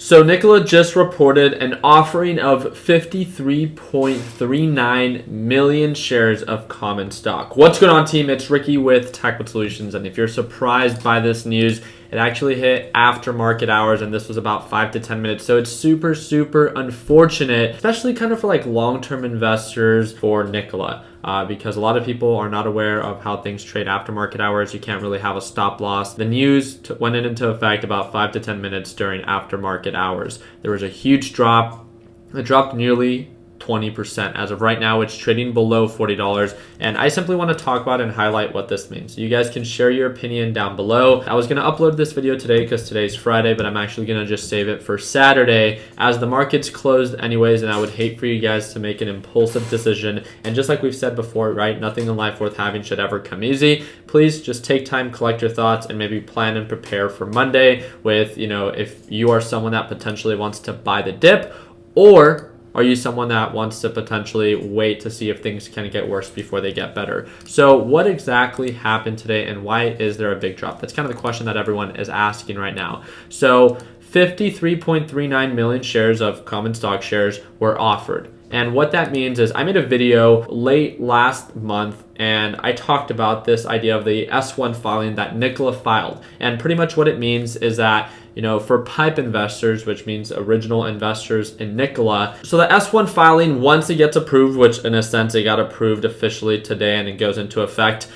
So Nikola just reported an offering of 53.39 million shares of common stock. What's going on, team? It's Ricky with Tech Solutions, and if you're surprised by this news, it actually hit after market hours, and this was about 5 to 10 minutes. So it's super unfortunate, especially kind of for like long-term investors for Nikola. Because a lot of people are not aware of how things trade after market hours. You can't really have a stop loss. The news went into effect about 5 to 10 minutes during after market hours. There was a huge drop. It dropped nearly 20%. As of right now, it's trading below $40, and I simply want to talk about and highlight what this means. So you guys can share your opinion down below. I was going to upload this video today because today's Friday, but I'm actually going to just save it for Saturday as the market's closed anyways, and I would hate for you guys to make an impulsive decision. And just like we've said before, right, nothing in life worth having should ever come easy. Please just take time, collect your thoughts, and maybe plan and prepare for Monday with, if you are someone that potentially wants to buy the dip, or are you someone that wants to potentially wait to see if things can get worse before they get better? So what exactly happened today, and why is there a big drop? That's kind of the question that everyone is asking right now. So 53.39 million shares of common stock shares were offered. And what that means is I made a video late last month, and I talked about this idea of the S1 filing that Nikola filed. And pretty much what it means is that, for PIPE investors, which means original investors in Nikola. So the S1 filing, once it gets approved, which in a sense it got approved officially today and it goes into effect,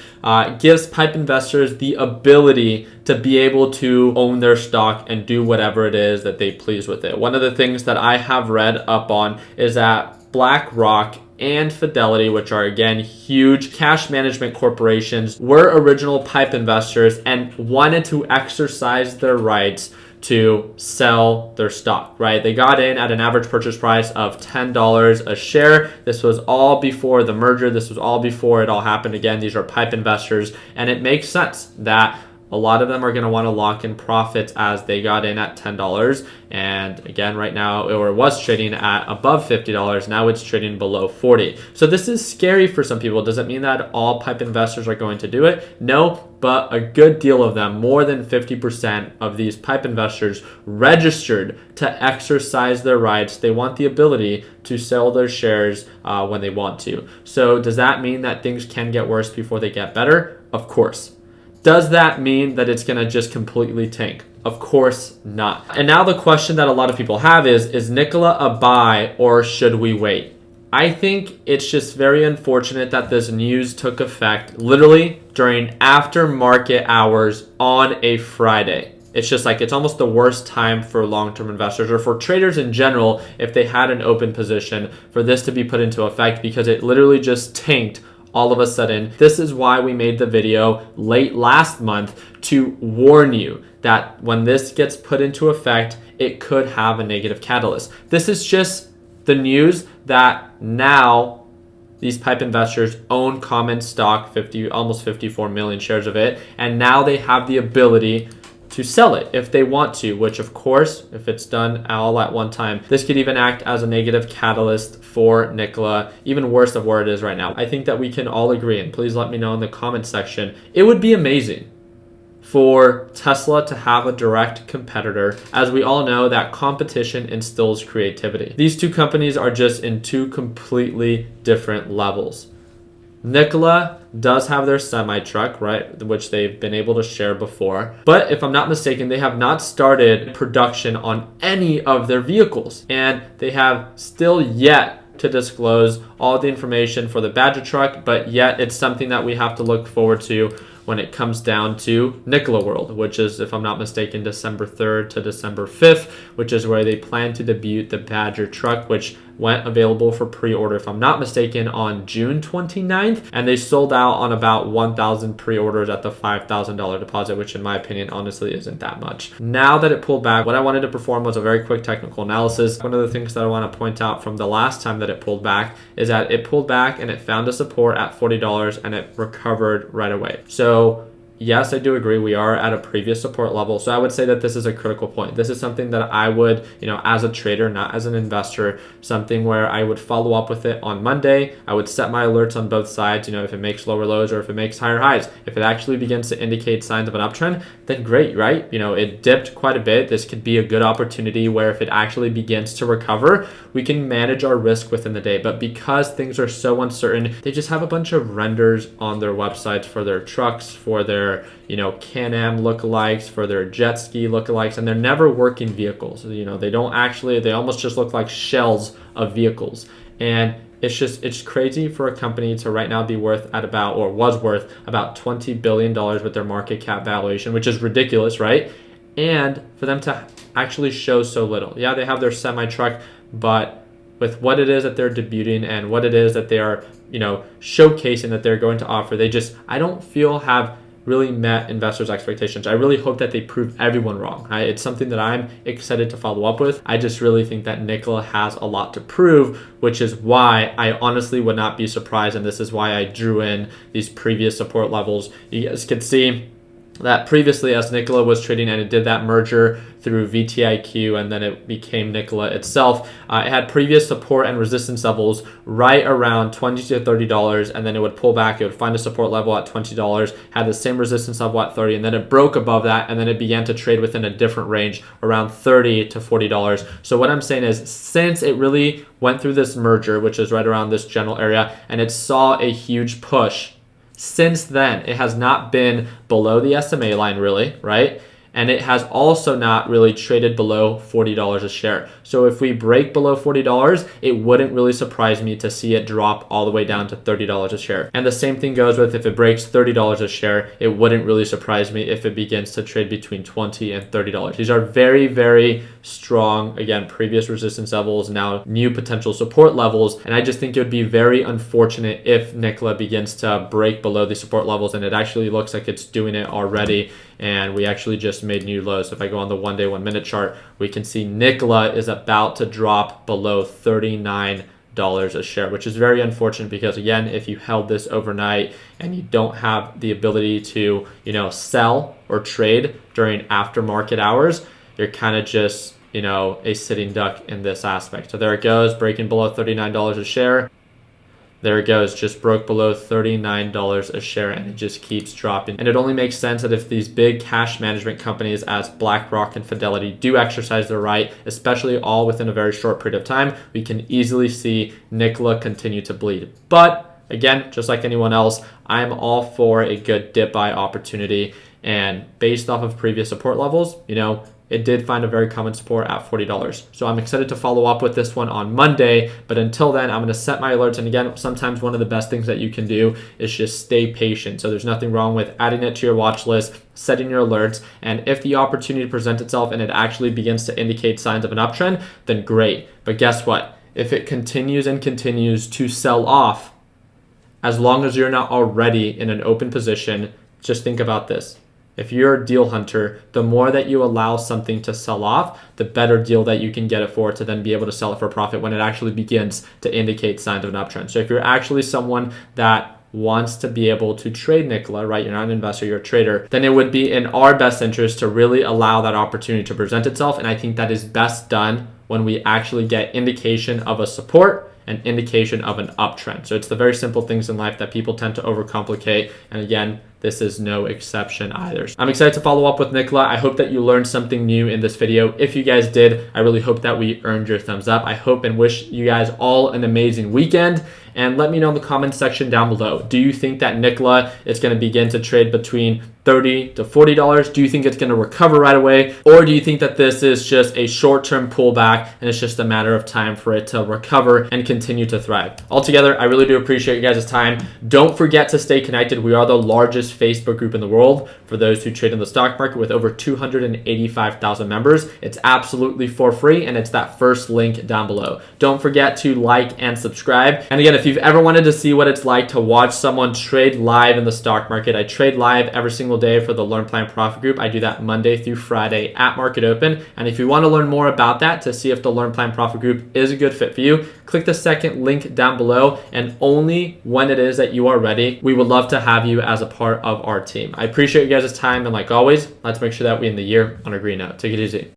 gives PIPE investors the ability to be able to own their stock and do whatever it is that they please with it. One of the things that I have read up on is that BlackRock and Fidelity, which are again huge cash management corporations, were original PIPE investors and wanted to exercise their rights to sell their stock, right? They got in at an average purchase price of $10 a share. This was all before the merger. This was all before it all happened. Again, these are PIPE investors, and it makes sense that a lot of them are going to want to lock in profits as they got in at $10. And again, right now, it was trading at above $50. Now it's trading below $40. So this is scary for some people. Does it mean that all PIPE investors are going to do it? No, but a good deal of them, more than 50% of these PIPE investors registered to exercise their rights. They want the ability to sell their shares when they want to. So does that mean that things can get worse before they get better? Of course. Does that mean that it's going to just completely tank? Of course not. And now the question that a lot of people have is Nikola a buy or should we wait? I think it's just very unfortunate that this news took effect literally during after market hours on a Friday. It's just like, it's almost the worst time for long-term investors or for traders in general if they had an open position for this to be put into effect, because it literally just tanked all of a sudden. This is why we made the video late last month to warn you that when this gets put into effect, it could have a negative catalyst. This is just the news that now these PIPE investors own common stock, almost 54 million shares of it, and now they have the ability to sell it if they want to, which of course, if it's done all at one time, this could even act as a negative catalyst for Nikola, even worse of where it is right now. I think that we can all agree, and please let me know in the comment section, it would be amazing for Tesla to have a direct competitor. As we all know, that competition instills creativity. These two companies are just in two completely different levels. Nikola does have their semi-truck, right, which they've been able to share before. But if I'm not mistaken, they have not started production on any of their vehicles. And they have still yet to disclose all the information for the Badger truck, but yet it's something that we have to look forward to when it comes down to Nikola World, which is, if I'm not mistaken, December 3rd to December 5th, which is where they plan to debut the Badger truck, which went available for pre-order, if I'm not mistaken, on June 29th. And they sold out on about 1,000 pre-orders at the $5,000 deposit, which in my opinion, honestly, isn't that much. Now that it pulled back, what I wanted to perform was a very quick technical analysis. One of the things that I want to point out from the last time that it pulled back is that it pulled back and it found a support at $40 and it recovered right away. So yes, I do agree we are at a previous support level. So I would say that this is a critical point. This is something that I would, as a trader, not as an investor, something where I would follow up with it on Monday. I would set my alerts on both sides, if it makes lower lows or if it makes higher highs. If it actually begins to indicate signs of an uptrend, then great, right? It dipped quite a bit. This could be a good opportunity where if it actually begins to recover, we can manage our risk within the day. But because things are so uncertain, they just have a bunch of renders on their websites for their trucks, for their Can-Am lookalikes, for their jet ski lookalikes, and they're never working vehicles. They almost just look like shells of vehicles. And it's crazy for a company to right now be worth was worth about $20 billion with their market cap valuation, which is ridiculous, right? And for them to actually show so little. Yeah, they have their semi-truck, but with what it is that they're debuting and what it is that they are, showcasing that they're going to offer, I don't feel have really met investors' expectations. I really hope that they prove everyone wrong. It's something that I'm excited to follow up with. I just really think that Nikola has a lot to prove, which is why I honestly would not be surprised, and this is why I drew in these previous support levels. You guys can see that previously as Nikola was trading and it did that merger through VTIQ and then it became Nikola itself, it had previous support and resistance levels right around $20 to $30, and then it would pull back. It would find a support level at $20, had the same resistance level at $30, and then it broke above that, and then it began to trade within a different range around $30 to $40. So what I'm saying is, since it really went through this merger, which is right around this general area, and it saw a huge push, since then, it has not been below the SMA line really, right? And it has also not really traded below $40 a share. So if we break below $40, it wouldn't really surprise me to see it drop all the way down to $30 a share. And the same thing goes with if it breaks $30 a share, it wouldn't really surprise me if it begins to trade between $20 and $30. These are very, very strong, again, previous resistance levels, now new potential support levels. And I just think it would be very unfortunate if Nikola begins to break below the support levels, and it actually looks like it's doing it already. And we actually just made new lows. So if I go on the 1 day, 1 minute chart, we can see Nikola is about to drop below $39 a share, which is very unfortunate because, again, if you held this overnight and you don't have the ability to, sell or trade during aftermarket hours, you're kind of just, a sitting duck in this aspect. So there it goes, breaking below $39 a share. There it goes, just broke below $39 a share, and it just keeps dropping. And it only makes sense that if these big cash management companies as BlackRock and Fidelity do exercise their right, especially all within a very short period of time, we can easily see Nikola continue to bleed. But again, just like anyone else, I'm all for a good dip buy opportunity. And based off of previous support levels, it did find a very common support at $40. So I'm excited to follow up with this one on Monday. But until then, I'm going to set my alerts. And again, sometimes one of the best things that you can do is just stay patient. So there's nothing wrong with adding it to your watch list, setting your alerts. And if the opportunity presents itself and it actually begins to indicate signs of an uptrend, then great. But guess what? If it continues to sell off, as long as you're not already in an open position, just think about this. If you're a deal hunter, the more that you allow something to sell off, the better deal that you can get it for to then be able to sell it for a profit when it actually begins to indicate signs of an uptrend. So if you're actually someone that wants to be able to trade Nikola, right? You're not an investor, you're a trader, then it would be in our best interest to really allow that opportunity to present itself. And I think that is best done when we actually get indication of a support and indication of an uptrend. So it's the very simple things in life that people tend to overcomplicate. And again, this is no exception either. I'm excited to follow up with Nikola. I hope that you learned something new in this video. If you guys did, I really hope that we earned your thumbs up. I hope and wish you guys all an amazing weekend. And let me know in the comments section down below. Do you think that Nikola is going to begin to trade between $30 to $40? Do you think it's going to recover right away? Or do you think that this is just a short-term pullback and it's just a matter of time for it to recover and continue to thrive? Altogether, I really do appreciate you guys' time. Don't forget to stay connected. We are the largest Facebook group in the world for those who trade in the stock market with over 285,000 members. It's absolutely for free, and it's that first link down below. Don't forget to like and subscribe. And again, if you've ever wanted to see what it's like to watch someone trade live in the stock market, I trade live every single single day for the Learn Plan Profit group. I do that Monday through Friday at market open. And if you want to learn more about that to see if the Learn Plan Profit group is a good fit for you, click the second link down below, and only when it is that you are ready, we would love to have you as a part of our team. I appreciate you guys' time, and like always, let's make sure that we end the year on a green note. Take it easy.